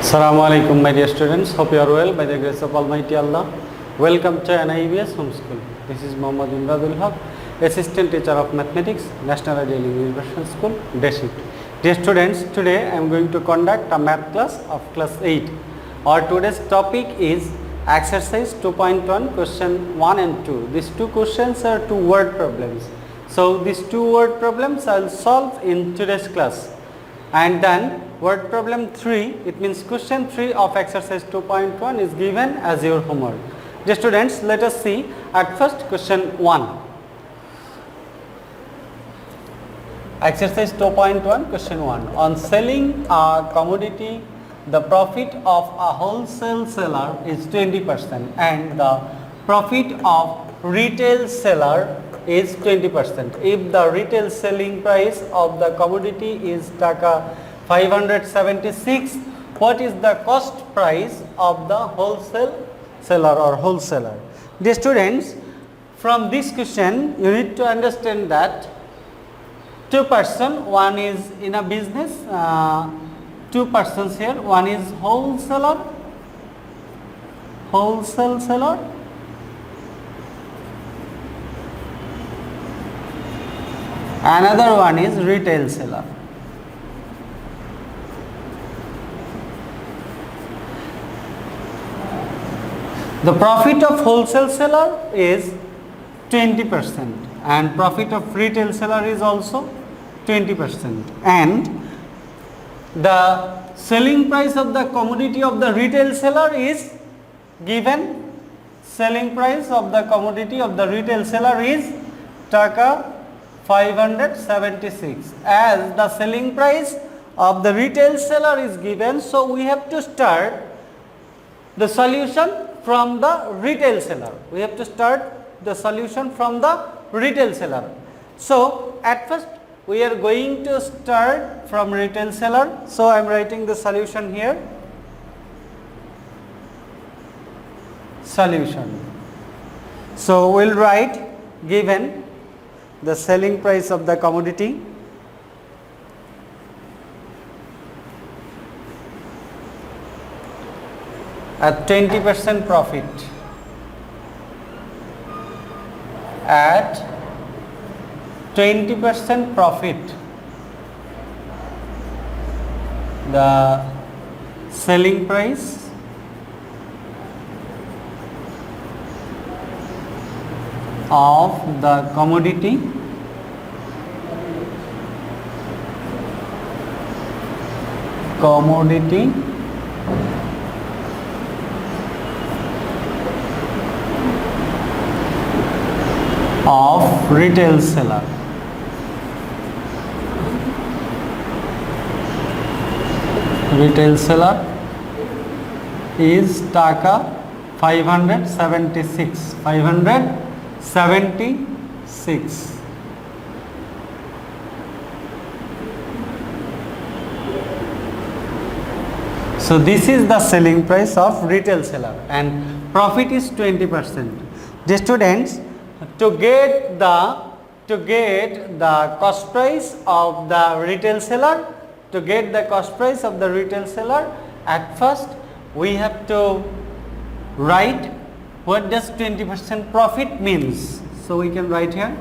Assalamu alaikum, my dear students. Hope you are well by the grace of Almighty Allah. Welcome to NIBS Home School. This is Muhammad Imradul Haq, Assistant Teacher of Mathematics, National Ideal English Version School, Day Shift. Dear students, today I am going to conduct a math class of class 8. Our today's topic is exercise 2.1, question 1 and 2. These two questions are two word problems. So these two word problems I will solve in today's class. And then word problem 3, it means question 3 of exercise 2.1 is given as your homework. Dear students, let us see at first question 1. Exercise 2.1, question 1. On selling a commodity, the profit of a wholesale seller is 20% and the profit of retail seller is 20%. If the retail selling price of the commodity is taka 576, what is the cost price of the wholesale seller or wholesaler? Dear students, from this question you need to understand that two person, one is in a business, two persons here, one is wholesaler, wholesale seller, another one is retail seller. The profit of wholesale seller is 20% and profit of retail seller is also 20%, and the selling price of the commodity of the retail seller is given. Selling price of the commodity of the retail seller is taka 576. As the selling price of the retail seller is given, so we have to start the solution from the retail seller. We have to start the solution from the retail seller. So at first we are going to start from retail seller. So I am writing the solution here. Solution. So we will write given the selling price of the commodity at 20% profit, at 20% profit, the selling price of the commodity of retail seller. Retail seller is taka 576. 576. So this is the selling price of retail seller and profit is 20%. Dear students, to get the cost price of the retail seller, at first we have to write what does 20% profit means. So we can write here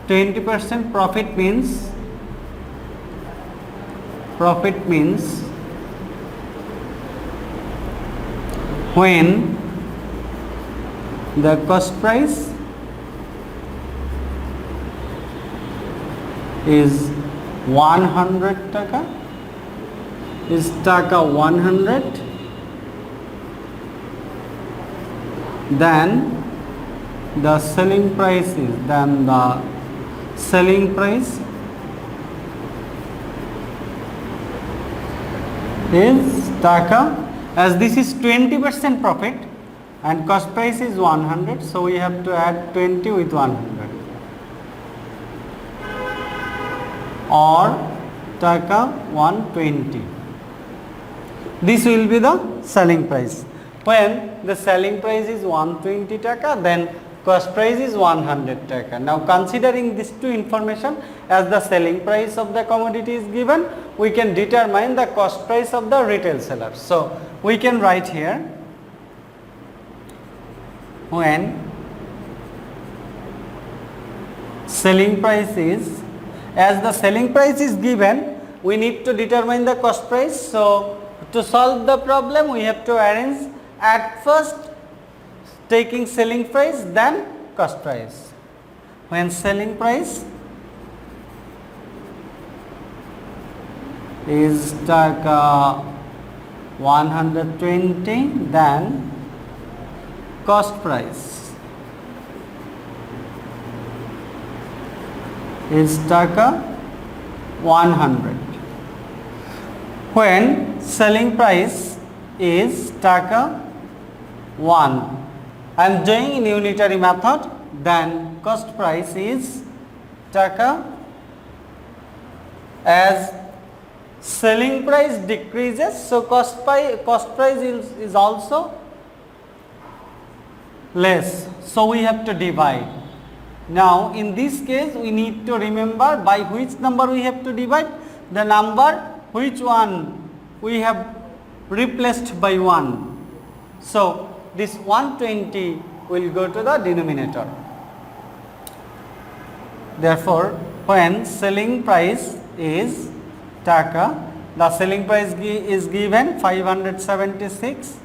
20% profit means when the cost price is 100 taka, is taka 100, then the selling price is taka, as this is 20% profit and cost price is 100, so we have to add 20 with 100 or taka 120. This will be the selling price. When the selling price is 120 taka, then cost price is 100 taka. Now considering these two information, as the selling price of the commodity is given, we can determine the cost price of the retail seller. So we can write here, when selling price is, as the selling price is given, we need to determine the cost price. So to solve the problem, we have to arrange at first taking selling price, then cost price. When selling price is taka 120, then cost price is taka 100. When selling price is taka 1, I am doing in unitary method, then cost price is taka, as selling price decreases, so cost price is also less, so we have to divide. Now in this case we need to remember by which number we have to divide, the number which one we have replaced by 1. So this 120 will go to the denominator. Therefore, when selling price is taka, the selling price is given 576,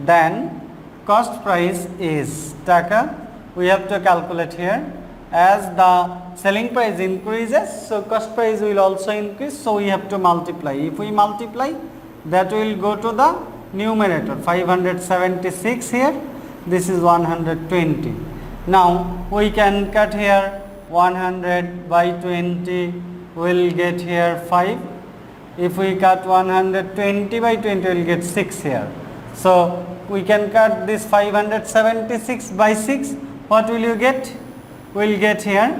then cost price is taka. We have to calculate here, as the selling price increases, so cost price will also increase, so we have to multiply. If we multiply, that will go to the numerator, 576 here, this is 120. Now we can cut here, 100 by 20 will get here 5. If we cut 120 by 20, we will get 6 here. So we can cut this 576 by 6. What will you get? We will get here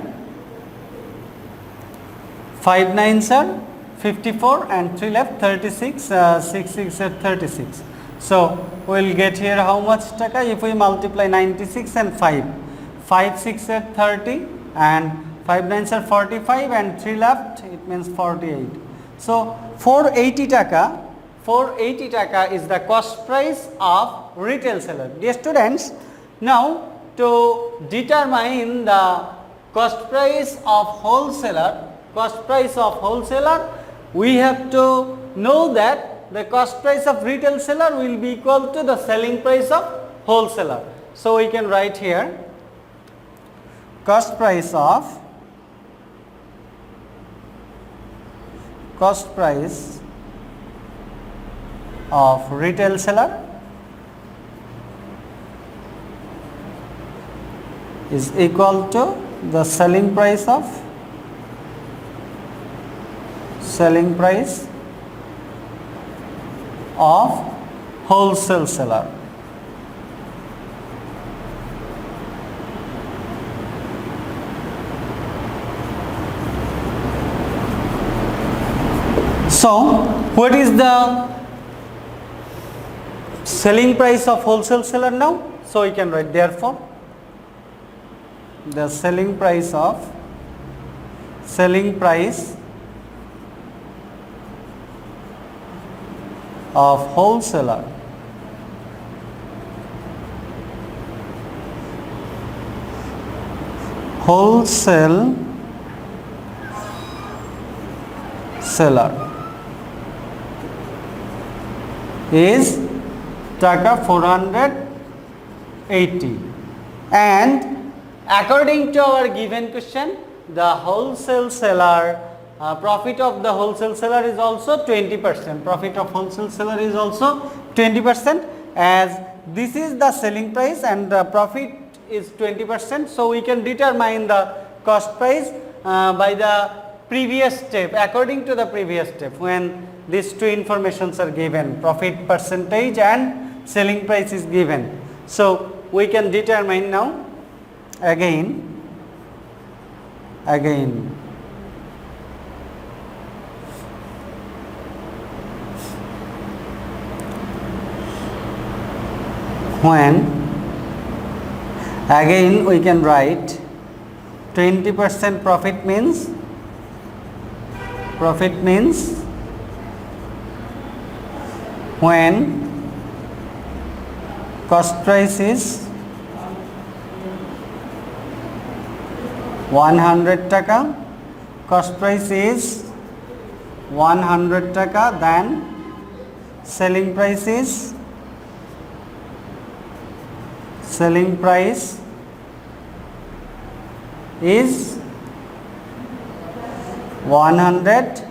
5 9s are 54 and 3 left 36, 6 6 are 36. So we will get here how much taka? If we multiply 96 and 5, 5 6 are 30 and 5 9s are 45 and 3 left, it means 48. So 480 taka is the cost price of retail seller. Dear students, now to determine the cost price of wholesaler, we have to know that the cost price of retail seller will be equal to the selling price of wholesaler. So we can write here, cost price of retail seller is equal to the selling price of wholesale seller. So what is the selling price of wholesale seller now? So we can write, therefore the selling price of wholesaler is taka 480, and according to our given question, the wholesale seller profit of the wholesale seller is also 20%. Profit of wholesale seller is also 20%, as this is the selling price and the profit is 20%. So we can determine the cost price by the previous step, according to the previous step, when these two informations are given, profit percentage and selling price is given. So we can determine now again when Again we can write 20% profit means when cost price is 100 taka, cost price is 100 taka, then selling price is 100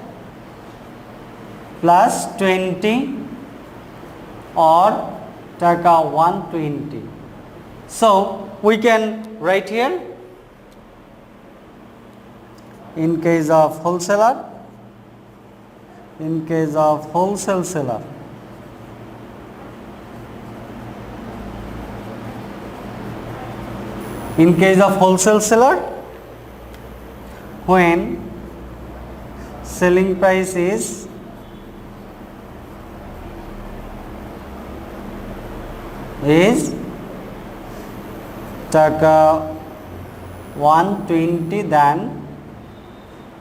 plus 20 or taka 120. So we can write here, in case of wholesaler, in case of wholesale seller, in case of wholesale seller, when selling price is taka 120, then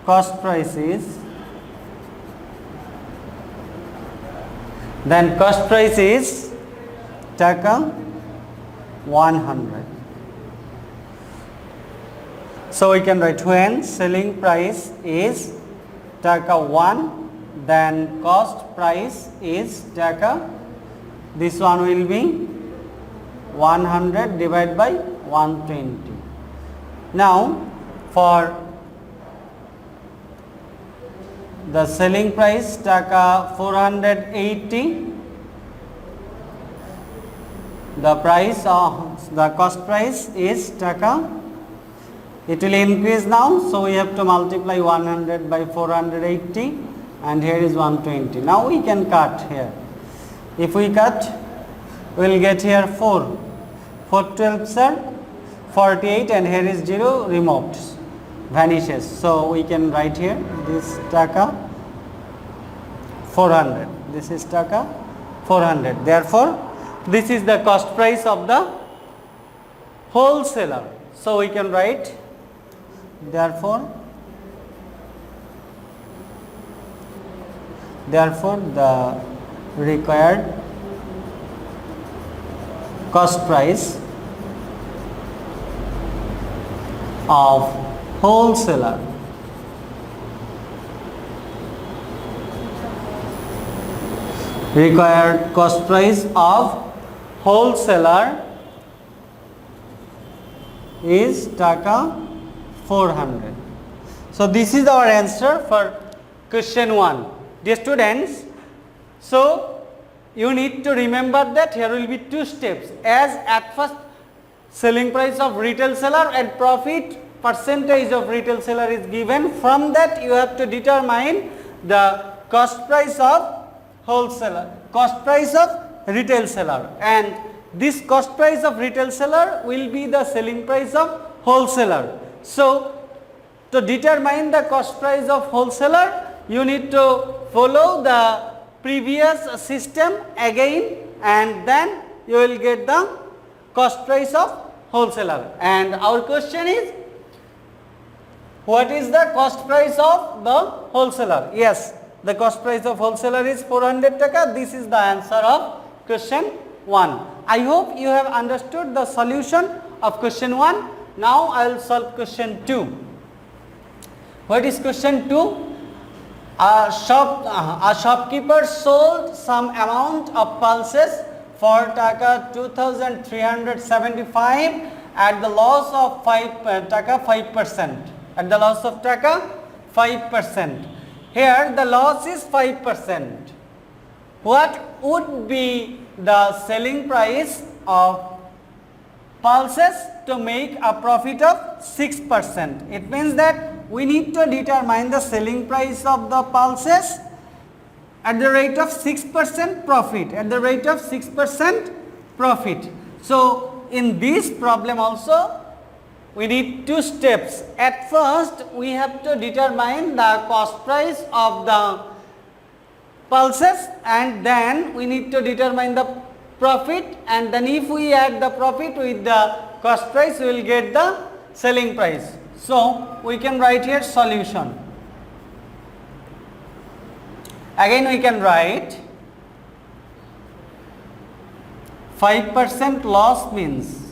cost price is taka 100. So we can write when selling price is taka 1, then cost price is taka, this one will be 100 divided by 120. Now for the selling price taka 480, the price of the cost price is taka, it will increase now, so we have to multiply 100 by 480 and here is 120. Now we can cut here. If we cut, we will get here 4 12s are 48 and here is 0 removed, vanishes. So we can write here this taka 400, this is taka 400. Therefore this is the cost price of the wholesaler. So we can write, therefore the required cost price of wholesaler is taka 400. So this is our answer for question 1. Dear students, so you need to remember that here will be 2 steps, as at first selling price of retail seller and profit percentage of retail seller is given. From that you have to determine the cost price of wholesaler, cost price of retail seller, and this cost price of retail seller will be the selling price of wholesaler. So to determine the cost price of wholesaler, you need to follow the previous system again and then you will get the cost price of wholesaler. And our question is, what is the cost price of the wholesaler? Yes, the cost price of wholesaler is 400 taka. This is the answer of question 1. I hope you have understood the solution of question 1. Now I will solve question 2. What is question 2? A shopkeeper sold some amount of pulses for taka 2375 at the loss of 5%. At the loss of taka 5%. Here the loss is 5%. What would be the selling price of pulses to make a profit of 6%? It means that we need to determine the selling price of the pulses at the rate of 6% profit, at the rate of 6% profit. So in this problem also we need 2 steps. At first we have to determine the cost price of the pulses and then we need to determine the profit, and then if we add the profit with the cost price, we will get the selling price. So we can write here solution. Again we can write 5% loss means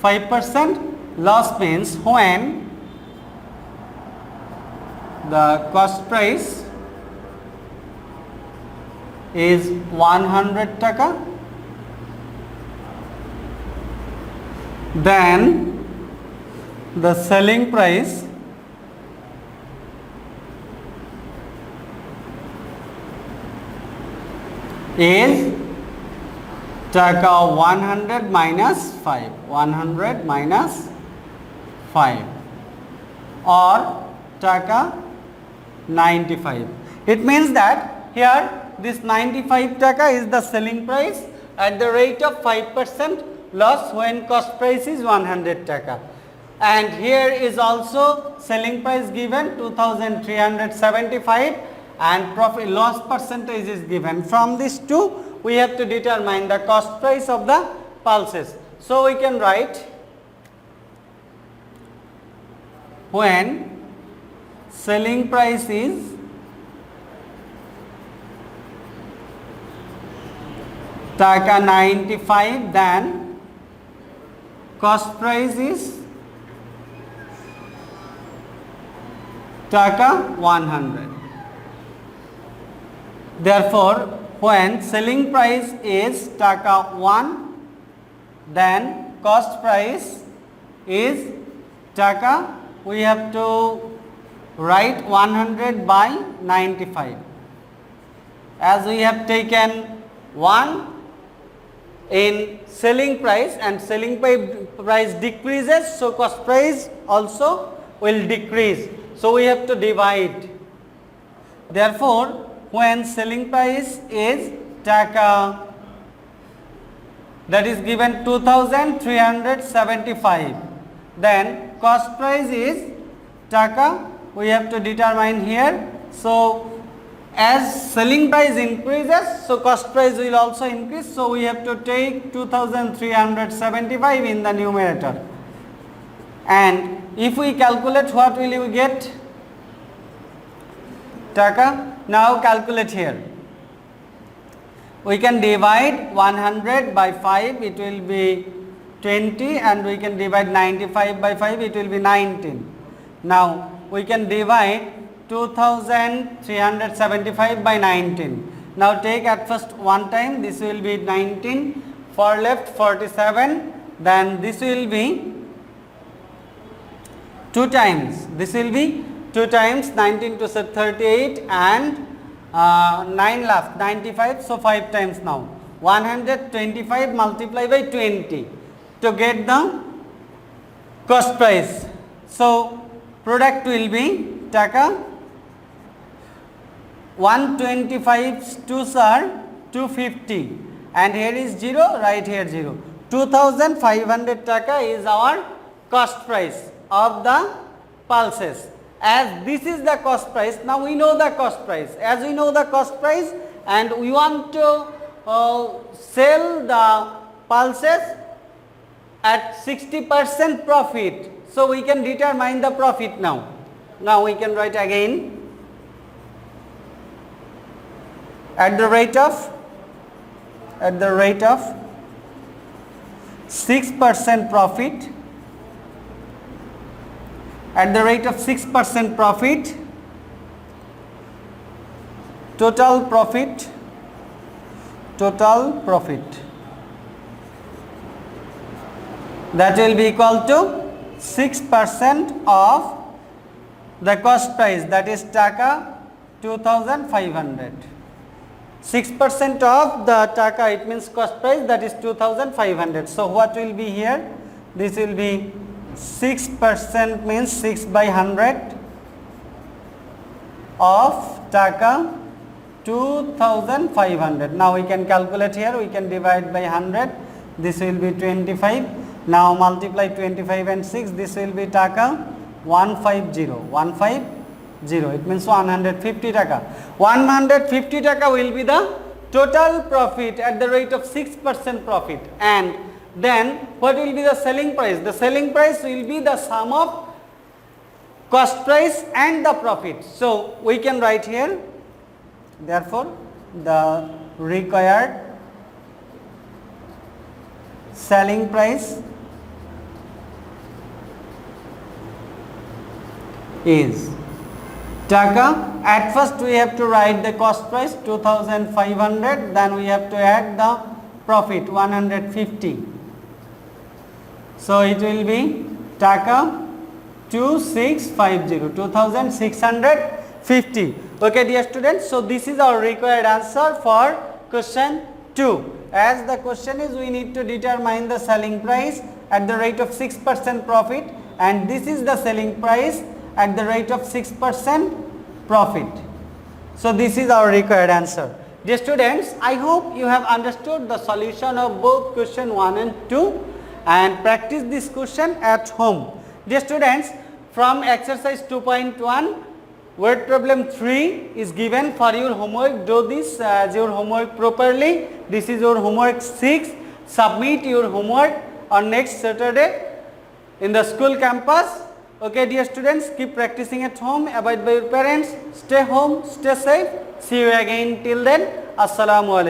5% loss means when the cost price is 100 taka, then the selling price is taka 100 minus 5, 100 minus 5 or taka 95. It means that here this 95 taka is the selling price at the rate of 5% loss when cost price is 100 taka. And here is also selling price given 2375 and profit loss percentage is given. From these two we have to determine the cost price of the pulses. So we can write when selling price is taka 95, then cost price is taka 100. Therefore, when selling price is taka 1, then cost price is taka, we have to write 100 by 95. As we have taken 1 in selling price and selling price decreases, so cost price also will decrease. So we have to divide. Therefore, when selling price is taka, that is given 2375, then cost price is taka, we have to determine here. So as selling price increases, so cost price will also increase, so we have to take 2375 in the numerator, and if we calculate, what will you get? Taka. Now calculate here. We can divide 100 by 5, it will be 20, and we can divide 95 by 5, it will be 19. Now we can divide 2375 by 19. Now take at first one time, this will be 19, for left 47, then this will be 2 times, this will be 2 times 19 to 38 and 9 left 95, so 5 times now 125 multiplied by 20 to get the cost price. So product will be taka 125 2s are 250 and here is 0, right here 0. 2500 taka is our cost price of the pulses. As this is the cost price, now we know the cost price. As we know the cost price and we want to sell the pulses at 60% profit, so we can determine the profit now. Now we can write again at the rate of 6% profit, at the rate of 6% profit, total profit that will be equal to 6% of the cost price, that is taka 2500. 6% of the taka, it means cost price, that is 2500. So what will be here? This will be 6% means 6 by 100 of taka 2500. Now we can calculate here, we can divide by 100, this will be 25. Now multiply 25 and 6, this will be taka 150, it means 150 taka. 150 taka will be the total profit at the rate of 6% profit, and then what will be the selling price? The selling price will be the sum of cost price and the profit. So we can write here, therefore the required selling price is taka. At first we have to write the cost price 2500, then we have to add the profit 150. So it will be taka 2650. Okay dear students, so this is our required answer for question 2. As the question is, we need to determine the selling price at the rate of 6% profit, and this is the selling price at the rate of 6% profit. So this is our required answer. Dear students, I hope you have understood the solution of both question 1 and 2 and practice this question at home. Dear students, from exercise 2.1, word problem 3 is given for your homework. Do this as your homework properly. This is your homework 6. Submit your homework on next Saturday in the school campus. Okay dear students, keep practicing at home, abide by your parents, stay home, stay safe. See you again, till then, Assalamu alaikum.